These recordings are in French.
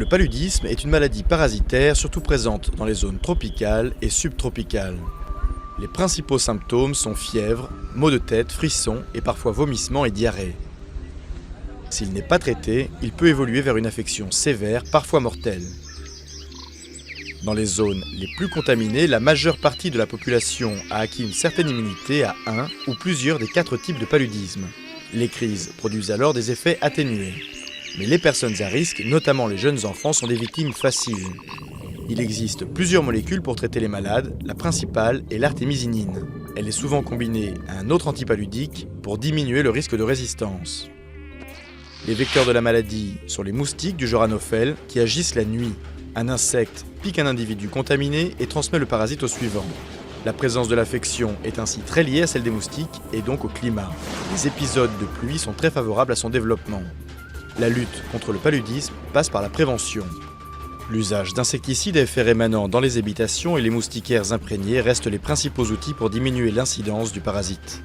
Le paludisme est une maladie parasitaire surtout présente dans les zones tropicales et subtropicales. Les principaux symptômes sont fièvre, maux de tête, frissons et parfois vomissements et diarrhée. S'il n'est pas traité, il peut évoluer vers une infection sévère, parfois mortelle. Dans les zones les plus contaminées, la majeure partie de la population a acquis une certaine immunité à un ou plusieurs des 4 types de paludisme. Les crises produisent alors des effets atténués. Mais les personnes à risque, notamment les jeunes enfants, sont des victimes faciles. Il existe plusieurs molécules pour traiter les malades, la principale est l'artémisinine. Elle est souvent combinée à un autre antipaludique pour diminuer le risque de résistance. Les vecteurs de la maladie sont les moustiques du genre Anophèle qui agissent la nuit. Un insecte pique un individu contaminé et transmet le parasite au suivant. La présence de l'infection est ainsi très liée à celle des moustiques et donc au climat. Les épisodes de pluie sont très favorables à son développement. La lutte contre le paludisme passe par la prévention. L'usage d'insecticides à effet rémanent dans les habitations et les moustiquaires imprégnés restent les principaux outils pour diminuer l'incidence du parasite.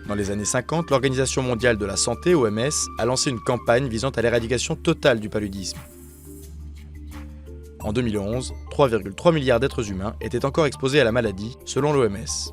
Dans les années 50, l'Organisation mondiale de la santé, OMS, a lancé une campagne visant à l'éradication totale du paludisme. En 2011, 3,3 milliards d'êtres humains étaient encore exposés à la maladie, selon l'OMS.